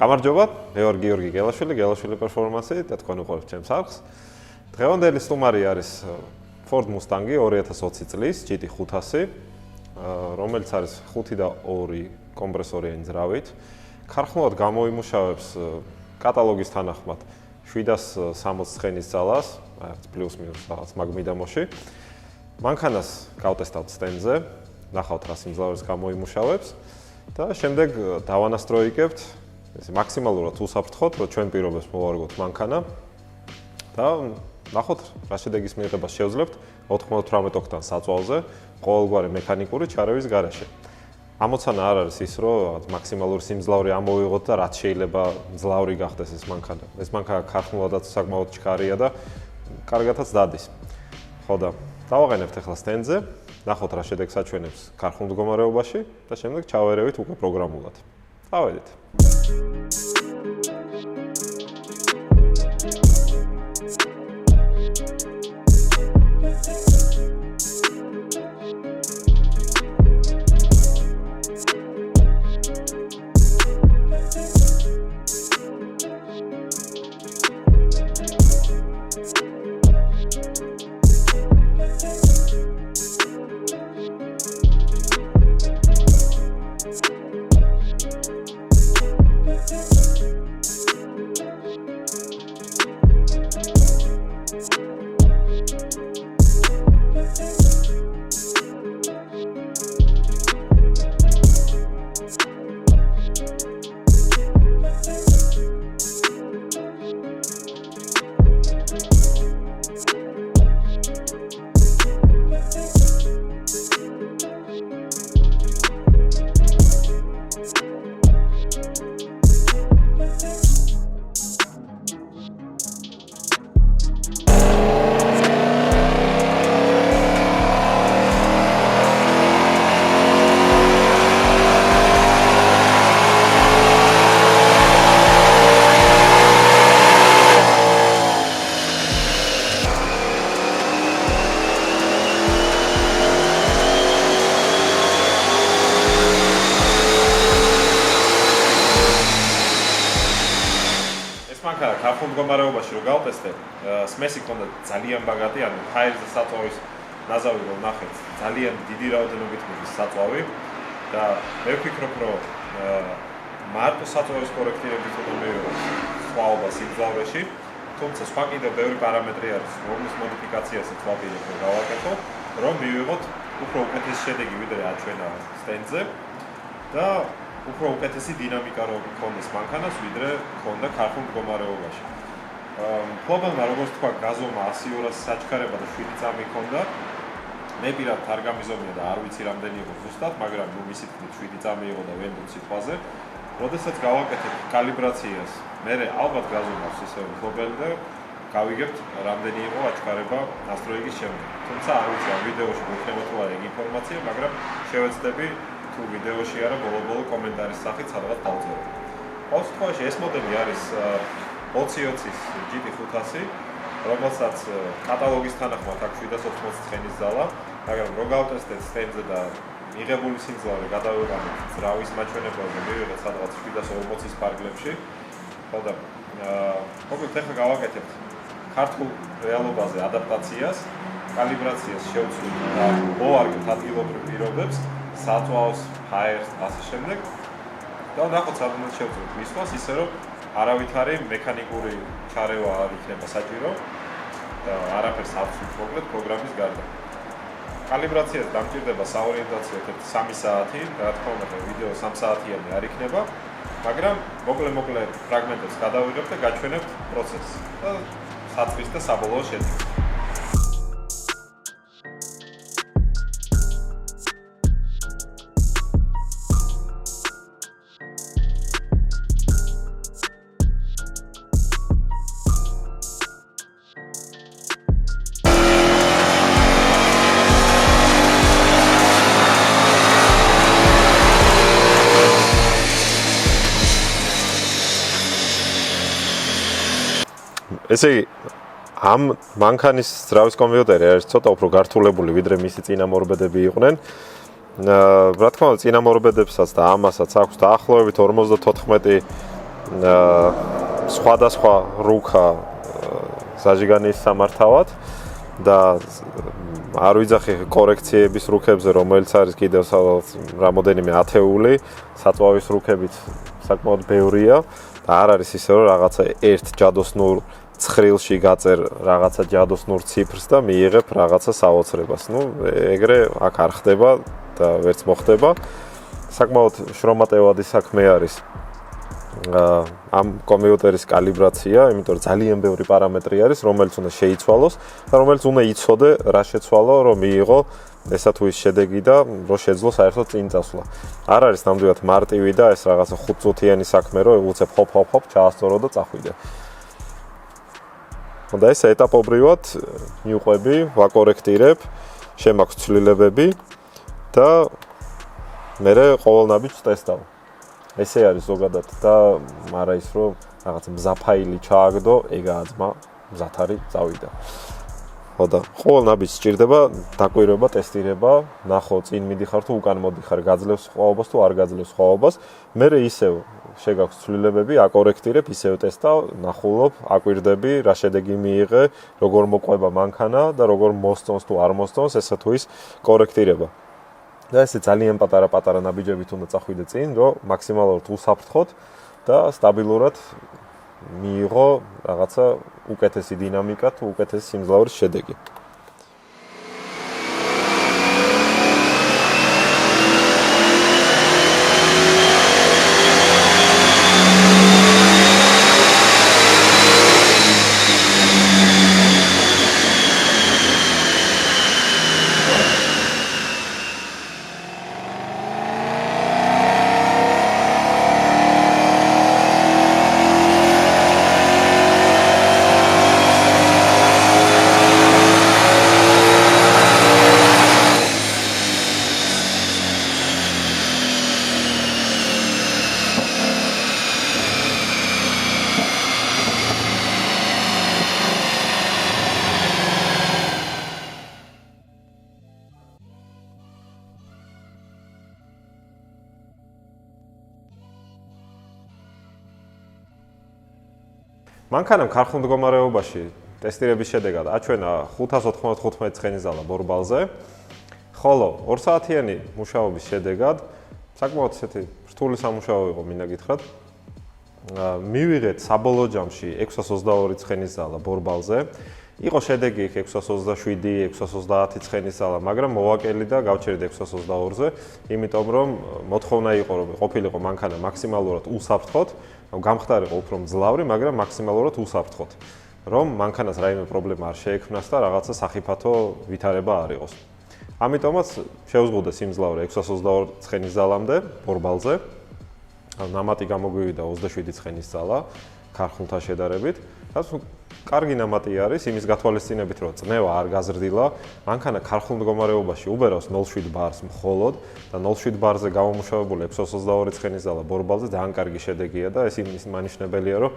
გამარჯობა, მე ვარ გიორგი გელაშვილი, Gelashvili Performance და თქვენ უყურებთ ჩემს არხს. დღევანდელი სტუმარი არის Ford Mustang 2020 წლის GT500, რომელიც არის 5 და 2 კომპრესორიანი ძრავით. ქარხნულად გამოიმუშავებს კატალოგის თანახმად 760 ცხენის ძალას, პლუს მინუს რაღაც მაგმიდამოში. მანქანას გავტესტავთ სტენდზე, ნახავთ რა სიმძლავრეს გამოიმუშავებს და შემდეგ დავანასტროიკებთ მაქსიმალურად უსაფრთხოდ, რომ ჩვენ პირობებს მოვარგოთ მანქანა და ნახოთ რა შედეგის მიღებას შევძლებთ 98 ოქტან საწვავზე ყოველგვარი მექანიკური ჩარევის გარეშე. ამოცანა არ არის ის, რომ მაქსიმალური სიმძლავრე ამოვიღოთ და რაც შეიძლება მძლავრი გახდეს ეს მანქანა. ეს მანქანა ქარხნულადაც საკმაოდ ჩქარია და კარგათაც დადის. ხო და დავაყენებთ ახლა სტენდზე, ნახოთ რა შედეგს აჩვენებს ქარხნულ მდგომარეობაში და შემდეგ ჩავერევით უკვე პროგრამულად. წავედით. ქარხნულ მდგომარეობაში რო გავტესტებ, სმესი ქონდა ძალიან ბაგატი, ანუ ჰაერზე საწვავის ნაზავი რო ნახეთ, ძალიან დიდი რაოდენობით მიდის საწვავი და მე ვფიქრობ, რომ მარტო საწვავის კორექტირებით უნდა მივიღოთ სხვაობა სიმძლავრეში, თუმცა სხვა კიდევ ბევრი პარამეტრი არის, რომლის მოდიფიკაციასაც ვაპირებ რომ გავაკეთო, რომ მივიღოთ უფრო უკეთესი შედეგი, ვიდრე აჩვენა სტენდზე და უფრო უკეთესი დინამიკა რო გქონდეს მანქანას, ვიდრე გქონდა ქარხნულ მდგომარეობაში. ფლობელმა როგორც თქვა, გაზომა 100-200 საჩქარება და 7 წამი ჰქონდა. მე პირადად არ გამიზომია და არ ვიცი რამდენი იყო ზუსტად, მაგრამ ნუ მისი თქმით 7 წამი იყო და ვენდო სიტყვაზე. როდესაც გავაკეთებ კალიბრაციას, მე ალბათ გაზომავს ისევ ფლობელი და გავიგებთ რამდენი იყო აჩქარება ნასტროიგის შემდეგ. თუმცა არ ვიცი ამ ვიდეოში გქონდათ თუ არა ეგ ინფორმაცია, მაგრამ შევეცდები თუ ვიდეოში არა ბოლო-ბოლო კომენტარის სახით სადღაც დავწეროთ. ყოველ შემთხვევაში ეს მოდელი არის 2020-ის GT500, რომელსაც კატალოგის თანახმად აქვს 780 ცხენის ძალა, მაგრამ რო გავტესტეთ სტენდზე და მიღებული სიმძლავრე გადავიყენოთ ძრავის მაჩვენებლებზე, მივიღეთ სადღაც 740-ის ფარგლებში. ხო და მოკლედ ახლა გავაკეთებთ ქართულ რეალობაზე ადაპტაციას, კალიბრაციას შევცვლით და მოვარგებთ ადგილობრივ პირობებს, საწვავს, ჰაერს, ასე შემდეგ. და ნახოთ სადღაც შევწვით მისვლას, ისე რომ არავითარი მექანიკური ჩარევა არ იქნება საჭირო და არაფერს არ ვცვით მოკლედ პროგრამის გარდა. კალიბრაციას დამჭირდება საორიენტაციო 3 საათი, რა თქმა უნდა ვიდეო 3 საათიანი არ იქნება, მაგრამ მოკლე ფრაგმენტებს გადავიღებთ და გაჩვენებთ პროცესს და საწყის და საბოლოო შედეგს. ესე იგი, ამ მანქანის ძრავის კომპიუტერი არის ცოტა უფრო გართულებული, ვიდრე მისი წინამორბედები იყვნენ. რა თქმა უნდა, წინამორბედებსაც და ამასაც აქვს დაახლოებით 54 სხვადასხვა რუქა ზაჟიგანის სამართავად და არ ვიძახი კორექციების რუქებზე, რომელიც არის კიდევ რამოდენიმე ათეული, საწვავის რუქებით საკმაოდ ბევრია და არ არის ისე რომ რაღაცა ერთ ჯადოსნურ ცხრილში გაწერ რაღაცა ჯადოსნურ ციფრს და მიიღებ რაღაცა საოცრებას. ეგრე აქ არ ხდება და ვერც მოხდება. საკმაოდ შრომატევადი საქმე არის ამ კომპიუტერის კალიბრაცია, იმიტომ რომ ძალიან ბევრი პარამეტრი არის, რომელიც უნდა შეიცვალოს და რომელიც უნდა იცოდე რა შეცვალო, რომ მიიღო ესა თუ ის შედეგი და რომ შეძლო საერთოდ წინ წასვლა. არ არის ნამდვილად მარტივი და ეს რაღაცა 5 წუთიანი საქმე, რომ უცებ ჰოპ ჩაასწორო და წახვიდე. და ეს ეტაპობრივად მივყვები, ვაკორექტირებ, შემაქვს ცვლილებები და მე ყოველ ნაბიჯს ტესტავ. ესე არის ზოგადად და არა ის რომ რაღაც მზაფაილი ჩააგდო, ეგაა ძმა, მზად არის, წავიდა. ხო და ყოველ ნაბიჯს სჭირდება დაკვირვება, ტესტირება, ნახო წინ მიდიხარ თუ უკან მოდიხარ, გაძლევს სხვაობას თუ არ გაძლევს სხვაობას. მე ისევ შეგაქვს ცვლილებები, აკორექტირებ, ისევ ტესტავ, ნახულობ, აკვირდები, რა შედეგი მიიღე, როგორ მოყვება მანქანა და როგორ მოსწონს თუ არ მოსწონს, ესა თუ ის კორექტირება. და ესე ძალიან პატარა ნაბიჯებით უნდა წახვიდე წინ, რომ მაქსიმალურად უსაფრთხოთ და სტაბილურად მიიღო რაღაცა უკეთესი დინამიკა თუ უკეთესი სიმძლავრის შედეგი. მანქანამ ქარხულ მდგომარეობაში ტესტირების შედეგად აჩვენა 595 ცხენის ზალა ბორბალზე, ხოლო 2 საათიანი მუშაობის შედეგად საკმაოდ ისეთი რთული სამუშაო იყო მინდა გითხრათ. მივიღეთ საბოლოო ჯამში 622 ცხენის ზალა ბორბალზე. იყო შედეგი 627, 630 ცხენის ზალა, მაგრამ მოვაკელი და გავჩერდი 622-ზე, იმიტომ რომ მოთხოვნა იყო რომ ყოფილიყო მანქანა მაქსიმალურად უსაფრთხოდ, გამხდარიყო უფრო მძლავრი, მაგრამ მაქსიმალურად უსაფრთხოდ, რომ მანქანას რაიმე პრობლემა არ შეექმნას და რაღაცა სახიფათო ვითარება არ იყოს. ამიტომაც შევზღუდე სიმძლავრე 622 ცხენის ზალამდე ბორბალზე. ნამატი გამოგვივიდა 27 ცხენის ზალა ქარხულთან შედარებით. კარგი ნამატი არის იმის გათვალისწინებით, რომ წნევა არ გაზრდილა, მანქანა ქარხულ მდგომარეობაში უბერავს 0.7 ბარს მხოლოდ და 0.7 ბარზე გამომუშავებული 622 ცხენის ზალა ბორბალზე ძალიან კარგი შედეგია და ეს იმის მანიშნებელია, რომ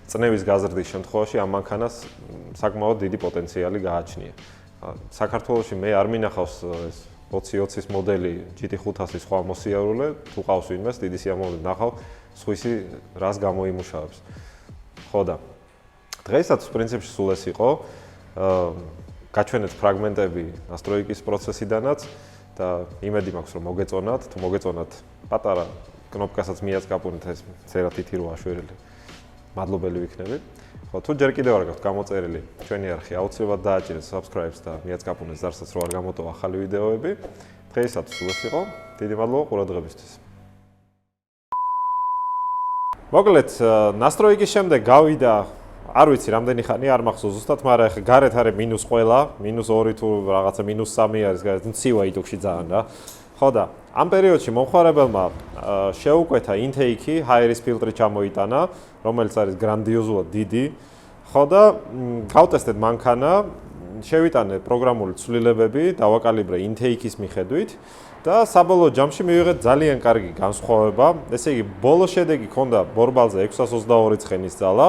წნევის გაზრდის შემთხვევაში ამ მანქანას საკმაოდ დიდი პოტენციალი გააჩნია. საქართველოში მე არ მინახავს ეს 2020-ის მოდელი GT500-ის სხვა მოსიარულე, თუ ყავს ვინმეს დიდი სიამოვნებით ნახავ სხვისი რას გამოიმუშავებს. ხო და დღესაც პრინციპში სულ ეს იყო. გაჩვენეთ ფრაგმენტები ნასტროიკის პროცესიდანაც და იმედი მაქვს რომ მოგეწონათ, თუ მოგეწონათ პატარა კნოპკასაც მიაწკაპუნეთ ეს წერა თითი რო აშვერილი. მადლობელი ვიქნები. ხო, თუ ჯერ კიდევ არ გაქვთ გამოწერილი ჩვენი არხი, აუცილებლად დააჭირეთ subscribe-ს და მიაწკაპუნეთ ზარსაც რო არ გამოტოვა ახალი ვიდეოები. დღესაც სულ ეს იყო. დიდი მადლობა ყურადღებისთვის. მოკლედ, ნასტროიკის შემდეგ გავიდა არ ვიცი რამდენი ხანი არ მახსოვს ზუსტად, მაგრამ ეხა გარეთ არის მინუს ყველა, -2 თუ რაღაცა -3 არის, მცივა იტუქში ძალიან რა. ხო და ამ პერიოდში მომხმარებელმა შეუკვეთა intake-ი, high-ris ფილტრი ჩამოიტანა, რომელიც არის გრანდიოზულად დიდი. ხო და გავტესტეთ მანქანა, შევიტანე პროგრამული ცვლილებები, დავაკალიბრე intake-ის მიხედვით და საბოლოო ჯამში მივიღეთ ძალიან კარგი განსხვავება. ესე იგი, ბოლო შედეგი ჰქონდა ბორბალზე 622 ცხენის ზალა.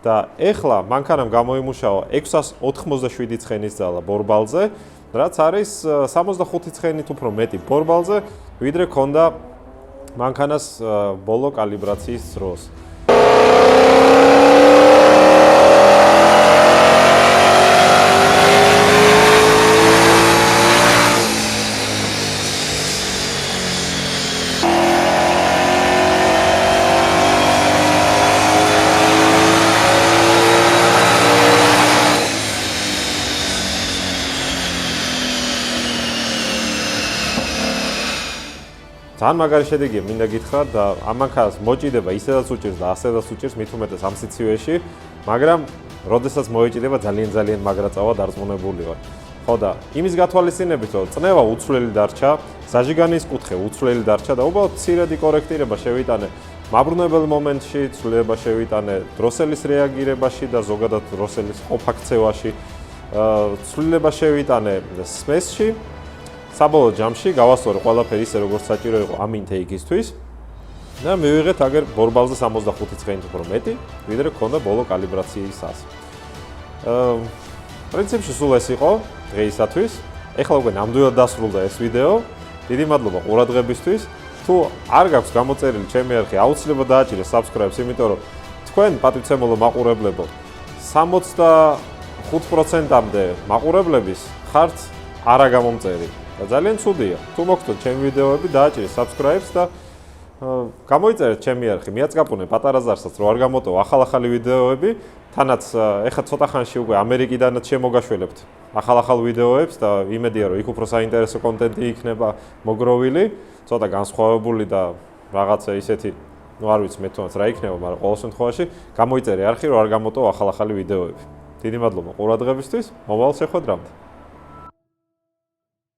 და ეხლა მანქანამ გამოიმუშავა 687 ცხენის ზალა ბორბალზე, რაც არის 65 ცხენით უფრო მეტი ბორბალზე, ვიდრე ქონდა მანქანას ბოლო კალიბრაციის დროს. ძალიან მაგარი შედეგია მინდა გითხრათ და ამანქანას მოჭიდება ისედაც უჭირს და ასედაც უჭირს მით უმეტეს ამ სიცივეში, მაგრამ როდესაც მოეჭიდება ძალიან მაგრა წავა დარწმუნებული ვარ. ხო და იმის გათვალისწინებით რომ წნევა უცვლელი დარჩა, საჟიგანის კუთხე უცვლელი დარჩა და უბრალოდ მცირედი კორექტირება შევიტანე მაბრუნებელ მომენტში, ცვლილება შევიტანე დროსელის რეაგირებაში და ზოგადად დროსელის ყოფაქცევაში, ცვლილება შევიტანე სმესში. საბოლოო ჯამში გავასწორი ყველაფერი ისე როგორც საჭირო იყო ამ ინტეიკისთვის და მივიღეთ აგერ ბორბალზე 65 ცხენით უფრო მეტი, ვიდრე ქონდა ბოლო კალიბრაციისას. პრინციპში სულ ეს იყო დღეისათვის. ეხლა უკვე ნამდვილად დასრულდა ეს ვიდეო. დიდი მადლობა ყურადღებისთვის. თუ არ გაქვს გამოწერილი ჩემი არხი, აუცილებლად დააჭირეთ subscribe-ს, იმიტომ რომ თქვენ პატივცემულო მაყურებლებო 65%-მდე მაყურებლების ხართ არა გამომწერი. და ძალიან ცუდია. თუ მოგხდოთ ჩემი ვიდეოები, დააჭირეთ subscribe-ს და გამოიწერეთ ჩემი არხი, მიაწკაპუნე პატარა ზარსაც, რომ არ გამოტოვო ახალ-ახალი ვიდეოები. თანაც ეხლა ცოტა ხანში უკვე ამერიკიდანაც შემოგაშველებთ ახალ-ახალ ვიდეოებს და იმედია, რომ იქ უფრო საინტერესო კონტენტი იქნება მოგროვილი, ცოტა განსხვავებული და რაღაცა ისეთი, არ ვიცი მე თუნდაც რა იქნება, მაგრამ ყოველ შემთხვევაში გამოიწერე არხი, რომ არ გამოტოვო ახალ-ახალი ვიდეოები. დიდი მადლობა ყურადღებისთვის, მომავალ შეხვედრამდე.